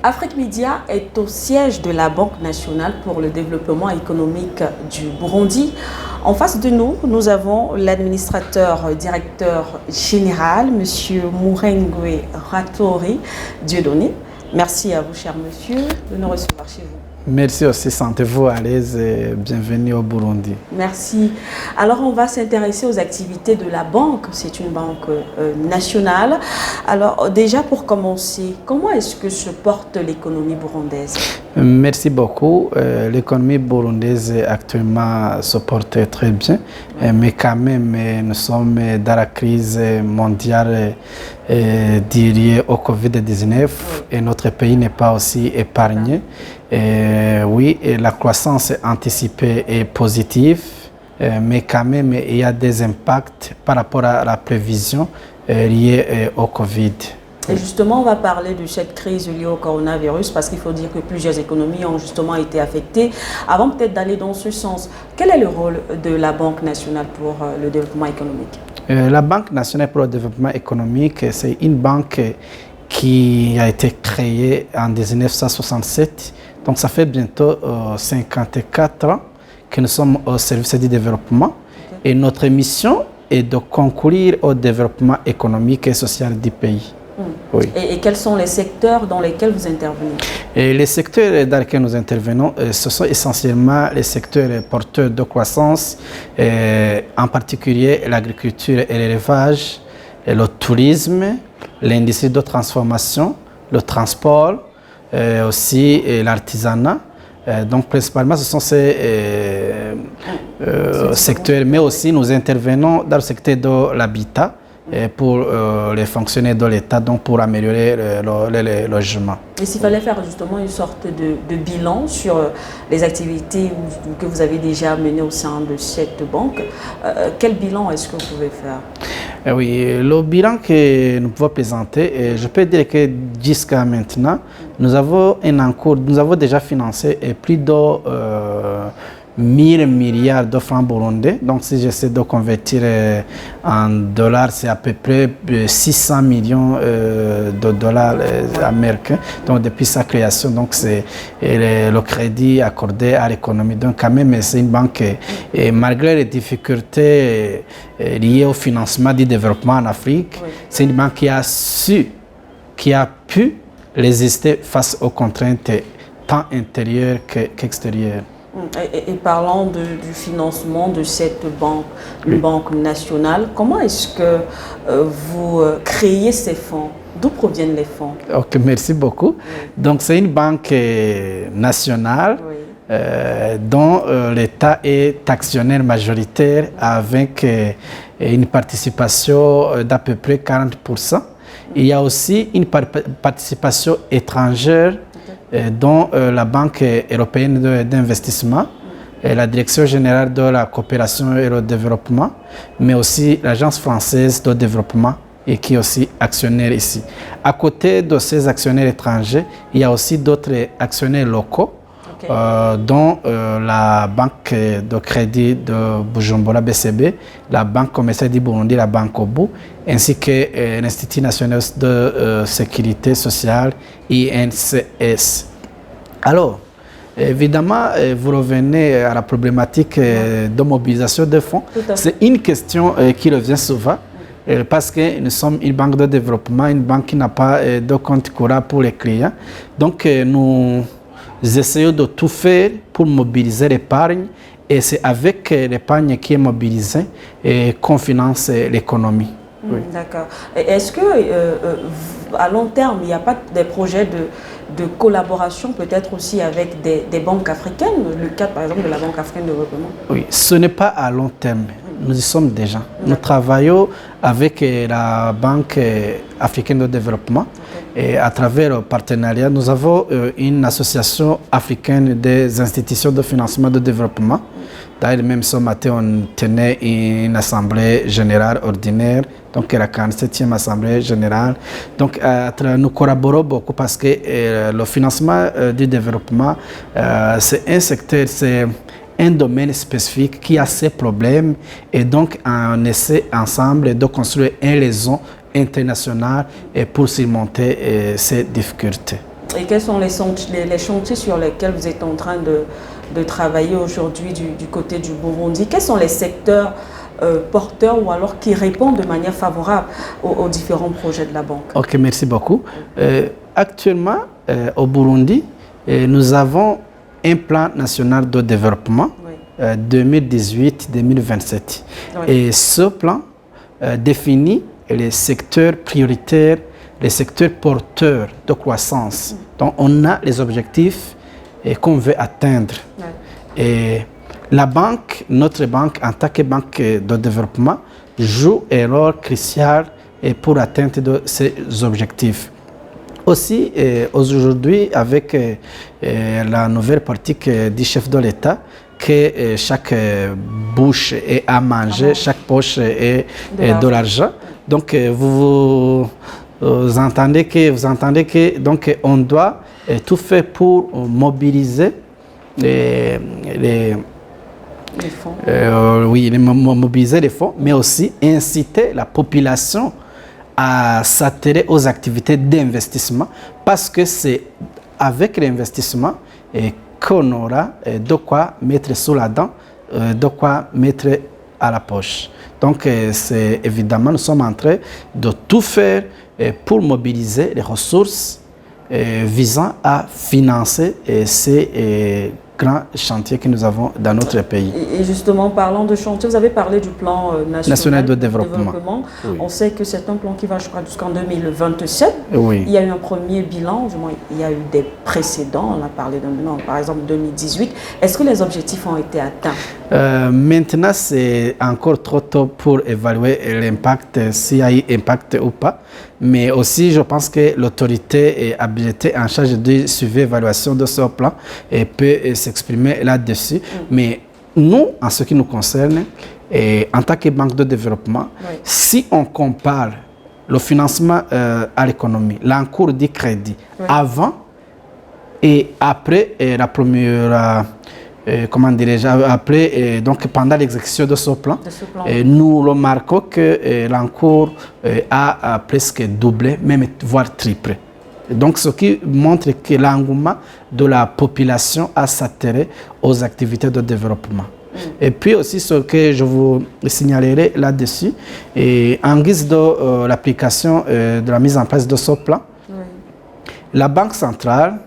Afrique Media est au siège de la Banque nationale pour le développement économique du Burundi. En face de nous, nous avons l'administrateur directeur général, M. Murengwe Ratori Dieudonné. Merci à vous, cher monsieur, de nous recevoir chez vous. Merci aussi, sentez-vous à l'aise et bienvenue au Burundi. Merci. Alors, on va s'intéresser aux activités de la banque. C'est une banque nationale. Alors, déjà pour commencer, comment est-ce que se porte l'économie burundaise? Merci beaucoup. L'économie burundaise actuellement se porte très bien, mais quand même, nous sommes dans la crise mondiale liée au Covid-19 et notre pays n'est pas aussi épargné. Oui, la croissance anticipée est positive, mais quand même, il y a des impacts par rapport à la prévision liée au Covid. Et justement, on va parler de cette crise liée au coronavirus parce qu'il faut dire que plusieurs économies ont justement été affectées. Avant peut-être d'aller dans ce sens, quel est le rôle de la Banque nationale pour le développement économique? La Banque nationale pour le développement économique, c'est une banque qui a été créée en 1967. Donc ça fait bientôt 54 ans que nous sommes au service du développement. Et notre mission est de concourir au développement économique et social du pays. Oui. Et quels sont les secteurs dans lesquels vous intervenez? Les secteurs dans lesquels nous intervenons, ce sont essentiellement les secteurs porteurs de croissance, en particulier l'agriculture et l'élevage, le tourisme, l'industrie de transformation, le transport, aussi l'artisanat. Donc principalement ce sont ces secteurs, mais aussi nous intervenons dans le secteur de l'habitat pour les fonctionnaires de l'État, donc pour améliorer le logement. Et s'il fallait faire justement une sorte de bilan sur les activités que vous avez déjà menées au sein de cette banque, quel bilan est-ce que vous pouvez faire? Oui, le bilan que nous pouvons présenter, je peux dire que jusqu'à maintenant, nous avons déjà financé plus de 1000 milliards de francs burundais. Donc si j'essaie de convertir en dollars, c'est à peu près 600 millions de dollars américains. Donc depuis sa création, donc c'est le crédit accordé à l'économie. Donc quand même, c'est une banque, et malgré les difficultés liées au financement du développement en Afrique, c'est une banque qui a pu résister face aux contraintes tant intérieures qu'extérieures. Et parlant du financement de cette banque, une banque nationale, comment est-ce que vous créez ces fonds? D'où proviennent les fonds? Ok, merci beaucoup. Donc c'est une banque nationale dont l'État est actionnaire majoritaire avec une participation d'à peu près 40%. Il y a aussi une participation étrangère dont la Banque européenne d'investissement, la Direction générale de la coopération et le développement, mais aussi l'Agence française de développement et qui est aussi actionnaire ici. À côté de ces actionnaires étrangers, il y a aussi d'autres actionnaires locaux, dont la Banque de crédit de Bujumbura BCB, la Banque commerciale du Burundi, la Banque Obu, ainsi que l'Institut national de sécurité sociale, INCS. Alors, évidemment, vous revenez à la problématique de mobilisation de fonds. C'est une question qui revient souvent. Parce que nous sommes une banque de développement, une banque qui n'a pas de compte courant pour les clients. Donc, nous essayons de tout faire pour mobiliser l'épargne et c'est avec l'épargne qui est mobilisée qu'on finance l'économie. Oui. D'accord. Est-ce que à long terme, il n'y a pas des projets de collaboration peut-être aussi avec des banques africaines, le cas par exemple de la Banque africaine de développement? Oui, ce n'est pas à long terme. Nous y sommes déjà. Nous travaillons avec la Banque africaine de développement et à travers le partenariat, nous avons une association africaine des institutions de financement de développement. D'ailleurs, même ce matin, on tenait une assemblée générale ordinaire, donc la 47e assemblée générale. Donc, nous collaborons beaucoup parce que le financement du développement, c'est un secteur, c'est un domaine spécifique qui a ses problèmes et donc on essaie ensemble de construire une liaison internationale pour surmonter ces difficultés. Et quels sont les chantiers sur lesquels vous êtes en train de travailler aujourd'hui du côté du Burundi? Quels sont les secteurs porteurs ou alors qui répondent de manière favorable aux différents projets de la banque? Ok, merci beaucoup. Actuellement, au Burundi, nous avons un plan national de développement 2018-2027. Et ce plan définit les secteurs prioritaires, les secteurs porteurs de croissance. Donc, on a les objectifs qu'on veut atteindre. Et la banque, notre banque, en tant que banque de développement, joue un rôle crucial pour atteindre de ces objectifs. Aussi, aujourd'hui, avec la nouvelle politique du chef de l'État, que chaque bouche est à manger, chaque poche est de l'argent. Donc, vous entendez que donc, on doit tout faire pour mobiliser les fonds. Mobiliser les fonds, mais aussi inciter la population à s'attirer aux activités d'investissement, parce que c'est avec l'investissement qu'on aura de quoi mettre sous la dent, de quoi mettre à la poche. Donc, c'est évidemment, nous sommes en train de tout faire pour mobiliser les ressources visant à financer ces grands chantiers que nous avons dans notre pays. Et justement, parlant de chantier, vous avez parlé du plan national de développement. Oui. On sait que c'est un plan qui va, je crois, jusqu'en 2027. Oui. Il y a eu un premier bilan, du moins, il y a eu des précédents. On a parlé d'un bilan, par exemple, 2018. Est-ce que les objectifs ont été atteints? Maintenant, c'est encore trop tôt pour évaluer l'impact, s'il y a eu impact ou pas. Mais aussi, je pense que l'autorité est habilitée en charge de suivre l'évaluation de ce plan et peut s'exprimer là-dessus. Mais nous, en ce qui nous concerne, en tant que banque de développement, si on compare le financement à l'économie, l'encours du crédit avant et après la première... comment dirais-je, après, donc pendant l'exécution de ce plan, nous remarquons que l'encours a presque doublé, même voire triplé. Donc, ce qui montre que l'engouement de la population a s'attirer aux activités de développement. Et puis aussi, ce que je vous signalerai là-dessus, en guise de l'application de la mise en place de ce plan, la Banque centrale,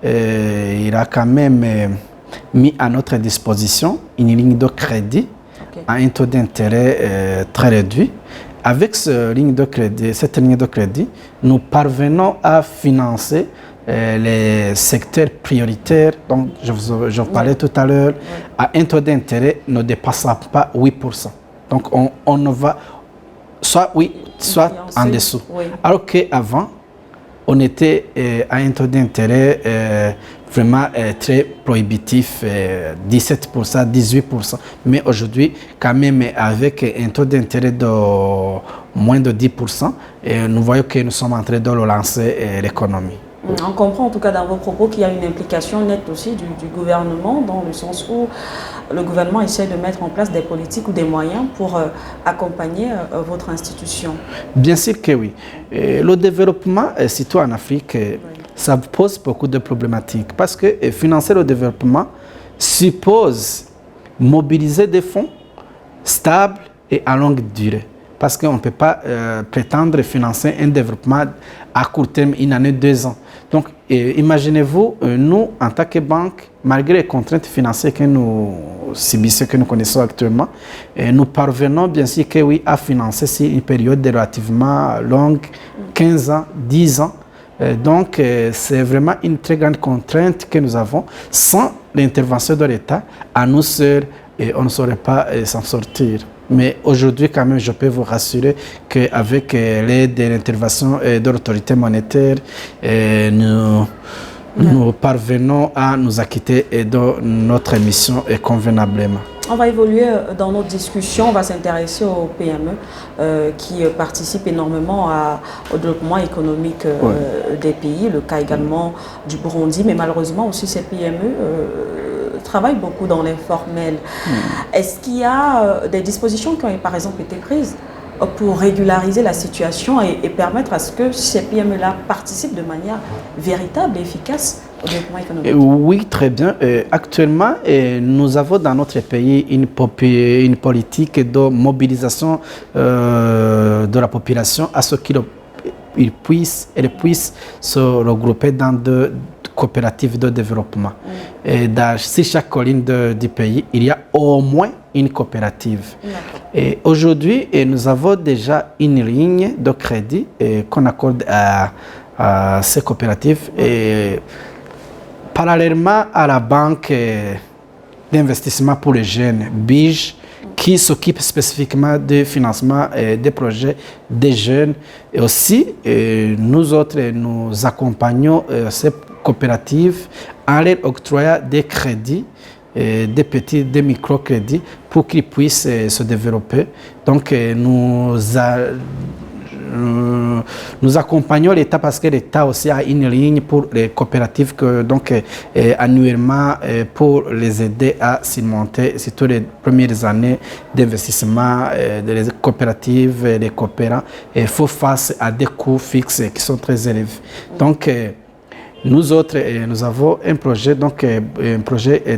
il a quand même mis à notre disposition une ligne de crédit à un taux d'intérêt très réduit. Avec cette ligne de crédit, nous parvenons à financer les secteurs prioritaires, donc je parlais tout à l'heure, à un taux d'intérêt ne dépassant pas 8%. Donc on ne va soit en dessous. Alors qu'avant, on était à un taux d'intérêt vraiment très prohibitif, 17%, 18%. Mais aujourd'hui, quand même, avec un taux d'intérêt de moins de 10%, nous voyons que nous sommes en train de relancer l'économie. On comprend en tout cas dans vos propos qu'il y a une implication nette aussi du gouvernement, dans le sens où le gouvernement essaie de mettre en place des politiques ou des moyens pour accompagner votre institution. Bien sûr que oui. Le développement, surtout en Afrique, ça pose beaucoup de problématiques, parce que financer le développement suppose mobiliser des fonds stables et à longue durée. Parce qu'on ne peut pas prétendre financer un développement à court terme, une année, 2 ans. Donc, imaginez-vous, nous, en tant que banque, malgré les contraintes financières que nous subissons, que nous connaissons actuellement, nous parvenons bien sûr que oui, à financer sur une période relativement longue, 15 ans, 10 ans. Donc, c'est vraiment une très grande contrainte que nous avons. Sans l'intervention de l'État, à nous seuls, on ne saurait pas s'en sortir. Mais aujourd'hui, quand même, je peux vous rassurer qu'avec l'aide de l'intervention de l'autorité monétaire, nous parvenons à nous acquitter de notre mission convenablement. On va évoluer dans notre discussion, on va s'intéresser aux PME qui participent énormément au développement économique des pays, le cas également du Burundi, mais malheureusement aussi ces PME travaillent beaucoup dans l'informel. Est-ce qu'il y a des dispositions qui ont par exemple été prises pour régulariser la situation et permettre à ce que ces PME-là participent de manière véritable et efficace au développement économique? Oui, très bien. Actuellement, nous avons dans notre pays une politique de mobilisation de la population à ce qu'elle puisse se regrouper dans des coopératives de développement. Et sur chaque colline du pays, il y a au moins une coopérative. Et aujourd'hui, nous avons déjà une ligne de crédit qu'on accorde à ces coopératives. Et parallèlement à la banque d'investissement pour les jeunes, BIJ, qui s'occupe spécifiquement du financement des projets des jeunes. Et aussi, nous autres, nous accompagnons ces coopératives en leur octroyant des crédits, des microcrédits pour qu'ils puissent se développer. Donc, nous accompagnons l'État parce que l'État aussi a une ligne pour les coopératives annuellement pour les aider à surmonter surtout les premières années d'investissement des coopératives, les coopérants font face à des coûts fixes qui sont très élevés. Donc, nous autres, nous avons un projet,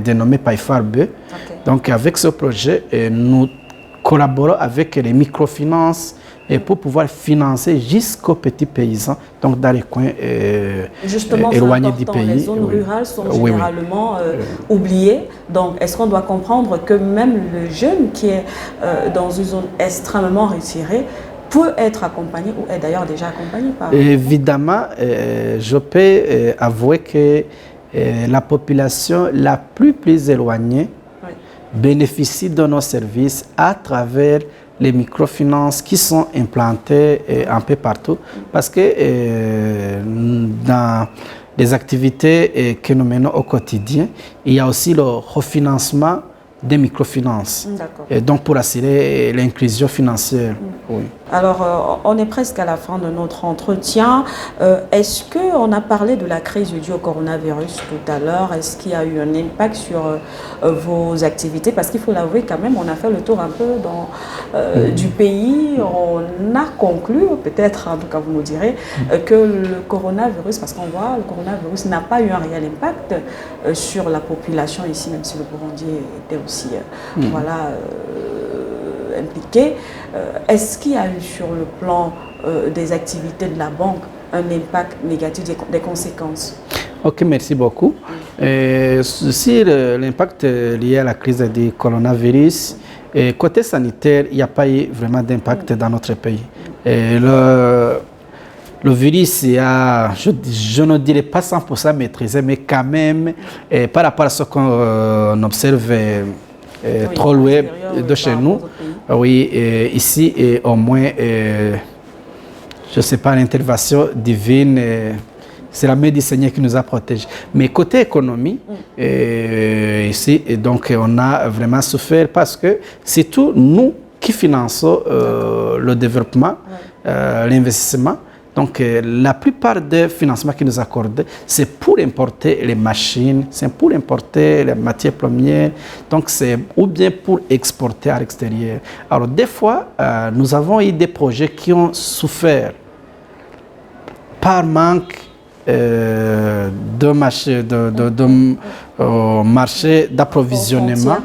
dénommé PayFarB. Donc, avec ce projet, nous collaborons avec les microfinances pour pouvoir financer jusqu'aux petits paysans, donc dans les coins éloignés du pays. Les zones rurales sont généralement oubliées. Donc, est-ce qu'on doit comprendre que même le jeune qui est dans une zone extrêmement retirée peut être accompagné ou est d'ailleurs déjà accompagné par... Évidemment, je peux avouer que la population la plus éloignée bénéficie de nos services à travers les microfinances qui sont implantées un peu partout. Parce que dans les activités que nous menons au quotidien, il y a aussi le refinancement des microfinances. Et donc pour assurer l'inclusion financière. Oui. Alors, on est presque à la fin de notre entretien. Est-ce qu'on a parlé de la crise due au coronavirus tout à l'heure? Est-ce qu'il y a eu un impact sur vos activités? Parce qu'il faut l'avouer quand même, on a fait le tour un peu du pays. On a conclu, peut-être, en tout cas vous nous direz, que le coronavirus, parce qu'on voit, le coronavirus n'a pas eu un réel impact sur la population ici, même si le Burundi était aussi impliqué. Est-ce qu'il y a eu sur le plan des activités de la banque un impact négatif, des conséquences? Ok, merci beaucoup. Sur l'impact lié à la crise du coronavirus, côté sanitaire, il n'y a pas eu vraiment d'impact dans notre pays. Le virus, je ne dirais pas 100% maîtrisé, mais quand même, par rapport à ce qu'on observe trop loin de chez nous, ici, au moins, je ne sais pas, l'intervention divine, c'est la main du Seigneur qui nous a protégés. Mais côté économie, ici, donc, on a vraiment souffert parce que c'est tout nous qui finançons le développement, l'investissement. Donc, la plupart des financements qui nous accordent, c'est pour importer les machines, c'est pour importer les matières premières, donc c'est ou bien pour exporter à l'extérieur. Alors, des fois, nous avons eu des projets qui ont souffert par manque de marché d'approvisionnement,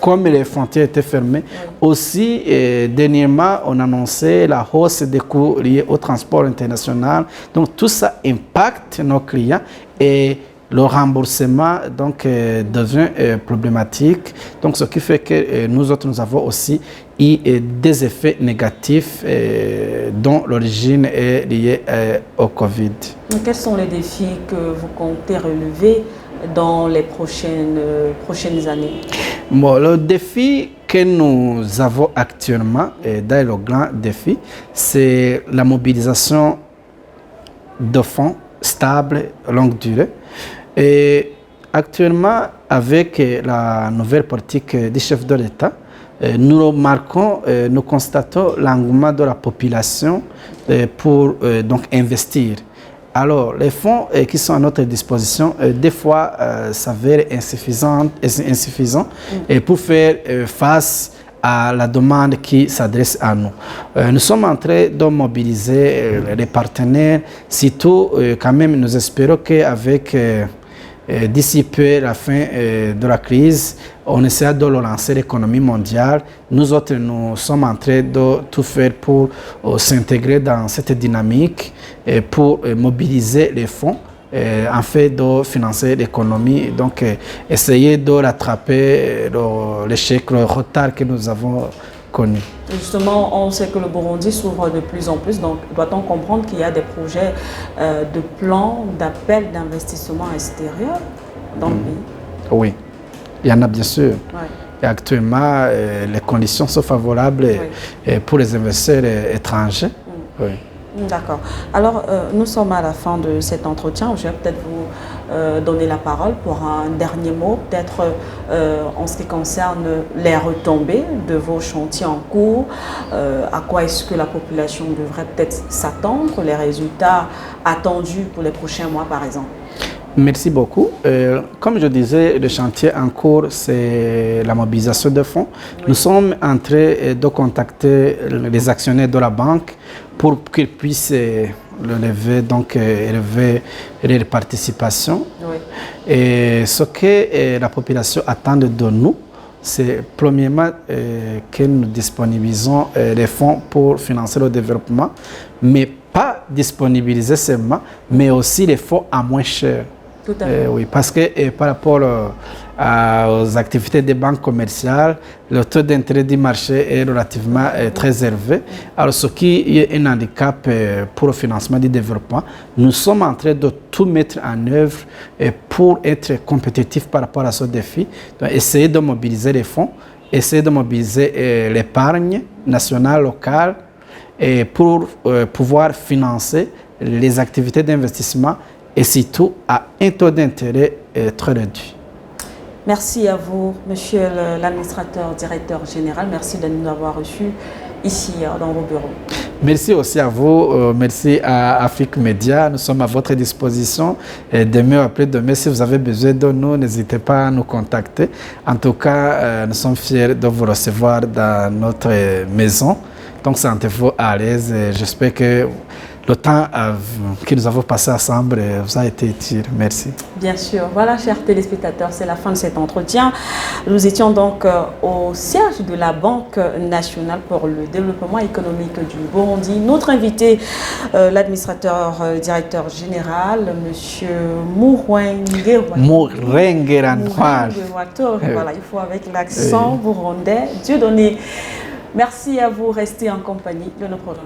comme les frontières étaient fermées. Aussi, dernièrement, on annonçait la hausse des coûts liés au transport international. Donc, tout ça impacte nos clients et le remboursement donc, devient problématique. Donc, ce qui fait que nous autres, nous avons aussi eu des effets négatifs dont l'origine est liée au Covid. Quels sont les défis que vous comptez relever dans les prochaines années? Bon, le défi que nous avons actuellement, dans le grand défi, c'est la mobilisation de fonds stables, longue durée. Et actuellement, avec la nouvelle politique du chef de l'État, nous constatons l'engouement de la population pour donc investir. Alors, les fonds qui sont à notre disposition, des fois, s'avèrent insuffisants et pour faire face à la demande qui s'adresse à nous. Nous sommes en train de mobiliser les partenaires, surtout quand même nous espérons qu'avec d'ici peu la fin de la crise, on essaie de relancer l'économie mondiale. Nous autres, nous sommes en train de tout faire pour s'intégrer dans cette dynamique et pour mobiliser les fonds en fait de financer l'économie. Donc, essayer de rattraper l'échec, le retard que nous avons connu. Justement, on sait que le Burundi s'ouvre de plus en plus, donc doit-on comprendre qu'il y a des projets de plans d'appel d'investissement extérieur dans le pays? Oui, il y en a bien sûr. Ouais. Et actuellement, les conditions sont favorables pour les investisseurs étrangers. Oui. D'accord. Alors, nous sommes à la fin de cet entretien. Je vais peut-être vous donner la parole pour un dernier mot, peut-être en ce qui concerne les retombées de vos chantiers en cours. À quoi est-ce que la population devrait peut-être s'attendre, les résultats attendus pour les prochains mois, par exemple? Merci beaucoup. Comme je disais, le chantier en cours, c'est la mobilisation de fonds. Oui. Nous sommes en train de contacter les actionnaires de la banque pour qu'ils puissent lever, donc élever les participations. Oui. Et ce que la population attend de nous, c'est premièrement que nous disponibilisons les fonds pour financer le développement, mais pas disponibiliser seulement, mais aussi les fonds à moins cher. Tout à fait. Oui, parce que par rapport aux activités des banques commerciales, le taux d'intérêt du marché est relativement très élevé. Alors, ce qui est un handicap pour le financement du développement, nous sommes en train de tout mettre en œuvre pour être compétitifs par rapport à ce défi. Donc, essayer de mobiliser les fonds, essayer de mobiliser l'épargne nationale, locale, et pour pouvoir financer les activités d'investissement et surtout à un taux d'intérêt très réduit. Merci à vous, monsieur l'administrateur directeur général. Merci de nous avoir reçus ici dans vos bureaux. Merci aussi à vous. Merci à Afrique Média. Nous sommes à votre disposition. Demain ou après-demain, si vous avez besoin de nous, n'hésitez pas à nous contacter. En tout cas, nous sommes fiers de vous recevoir dans notre maison. Donc, sentez-vous à l'aise. J'espère que le temps que nous avons passé ensemble vous a été utile. Merci. Bien sûr. Voilà, chers téléspectateurs, c'est la fin de cet entretien. Nous étions donc au siège de la Banque nationale pour le développement économique du Burundi. Notre invité, l'administrateur directeur général, M. Mourengueranouar. Voilà, il faut avec l'accent burundais. Dieu donné. Merci à vous. Restez en compagnie de nos programmes.